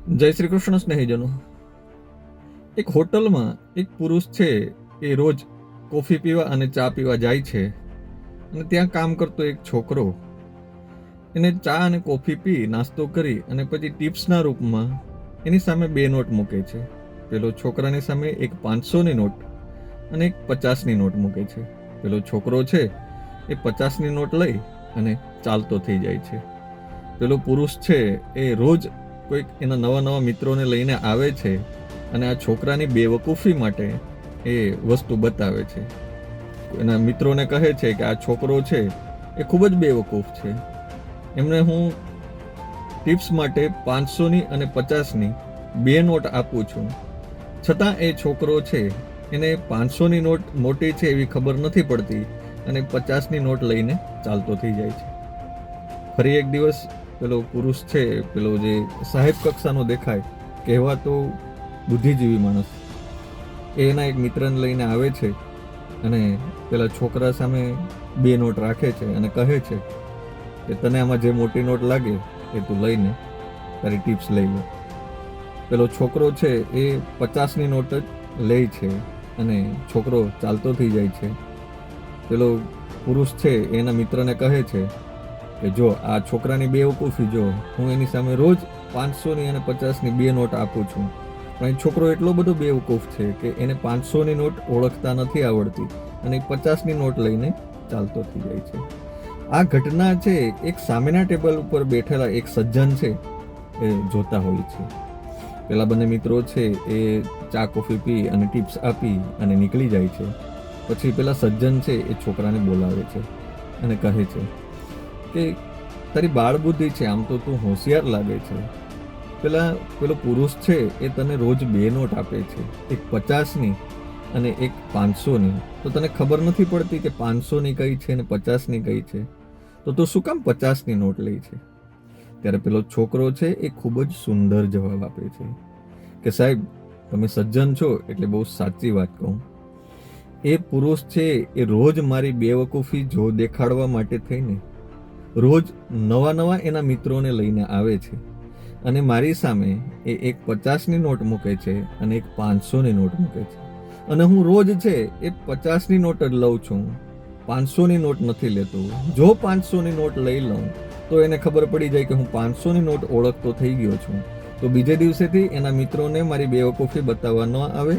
જય શ્રી કૃષ્ણ સ્નેહીજનો. એક હોટલમાં એક પુરુષ છે એ રોજ કોફી પીવા અને ચા પીવા જાય છે અને ત્યાં કામ કરતો એક છોકરો એને ચા અને કોફી પી નાસ્તો કરી અને પછી ટિપ્સના રૂપમાં એની સામે 2 નોટ મૂકે છે. પેલો છોકરાની સામે એક 500ની નોટ અને એક 50ની નોટ મૂકે છે. પેલો છોકરો છે એ 50ની નોટ લઈ અને ચાલતો થઈ જાય છે. પેલો પુરુષ છે એ રોજ કોઈક એના નવા મિત્રોને લઈને આવે છે અને આ છોકરાની બેવકૂફી માટે એ વસ્તુ બતાવે છે. એના મિત્રોને કહે છે કે આ છોકરો છે એ ખૂબ જ બેવકૂફ છે. એમને હું ટિપ્સ માટે 500ની અને 50ની 2 નોટ આપું છું, છતાં એ છોકરો છે એને 500ની નોટ મોટી છે એવી ખબર નથી પડતી અને 50ની નોટ લઈને ચાલતો થઈ જાય છે. ફરી એક દિવસ પેલો પુરુષ છે, પેલો જે સાહેબ કક્ષાનો દેખાય, કહેવાતો બુદ્ધિજીવી માણસ, એ એના એક મિત્રને લઈને આવે છે અને પેલા છોકરા સામે 2 નોટ રાખે છે અને કહે છે કે તને આમાં જે મોટી નોટ લાગે એ તું લઈને તારી ટિપ્સ લઈ લે. પેલો છોકરો છે એ 50ની નોટ જ લે છે અને છોકરો ચાલતો થઈ જાય છે. પેલો પુરુષ છે એના મિત્રને કહે છે કે જો આ છોકરાની બેવકૂફી જો, હું એની સામે રોજ 500ની અને 50ની 2 નોટ આપું છું, પણ એ છોકરો એટલો બધો બેવકૂફ છે કે એને 500ની નોટ ઓળખતા નથી આવડતી અને 50ની નોટ લઈને ચાલતો થઈ જાય છે. આ ઘટના છે એક સામેના ટેબલ ઉપર બેઠેલા એક સજ્જન છે એ જોતા હોય છે. પેલા બંને મિત્રો છે એ ચા કોફી પી અને ટિપ્સ આપી અને નીકળી જાય છે. પછી પેલા સજ્જન છે એ છોકરાને બોલાવે છે અને કહે છે કે તારી બાળ બુદ્ધિ છે, આમ તો તું હોશિયાર લાગે છે. પેલો પુરુષ છે એ તને રોજ 2 નોટ આપે છે, એક 50ની અને એક 500ની. તો તને ખબર નથી પડતી કે 500ની કઈ છે અને 50ની કઈ છે? તો તું શું કામ 50ની નોટ લે છે? ત્યારે પેલો છોકરો છે એ ખૂબ જ સુંદર જવાબ આપે છે કે સાહેબ, તમે સજ્જન છો એટલે બહુ સાચી વાત કહું. એ પુરુષ છે એ રોજ મારી બેવકૂફી જો દેખાડવા માટે થઈને રોજ નવા એના મિત્રોને લઈને આવે છે અને મારી સામે એ એક 50ની નોટ મૂકે છે અને એક 500ની નોટ મૂકે છે અને હું રોજ છે એ 50ની નોટ જ લઉં છું, 500ની નોટ નથી લેતો. જો 500ની નોટ લઈ લઉં તો એને ખબર પડી જાય કે હું 500ની નોટ ઓળખતો થઈ ગયો છું, તો બીજે દિવસેથી એના મિત્રોને મારી બેવકૂફી બતાવવા ન આવે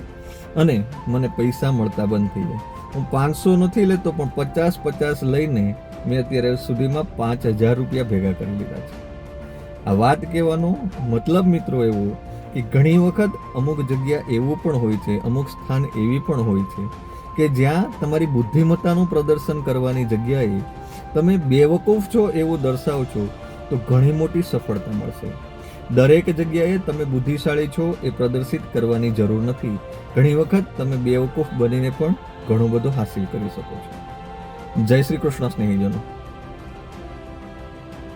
અને મને પૈસા મળતા બંધ થઈ જાય. હું 500 નથી લેતો પણ 50 લઈને મેં અત્યારે સુધીમાં 5000 રૂપિયા ભેગા કરી લીધા છે. આ વાત કહેવાનો મતલબ મિત્રો એવો કે ઘણી વખત અમુક જગ્યા એવું પણ હોય છે, અમુક સ્થાન એવી પણ હોય છે કે જ્યાં તમારી બુદ્ધિમત્તાનું પ્રદર્શન કરવાની જગ્યાએ તમે બેવકૂફ છો એવું દર્શાવશો તો ઘણી મોટી સફળતા મળશે. દરેક જગ્યાએ તમે બુદ્ધિશાળી છો એ પ્રદર્શિત કરવાની જરૂર નથી. ઘણી વખત તમે બેવકૂફ બનીને પણ ઘણું બધું હાસિલ કરી શકો છો. જય શ્રી કૃષ્ણ સ્નેહીજનો.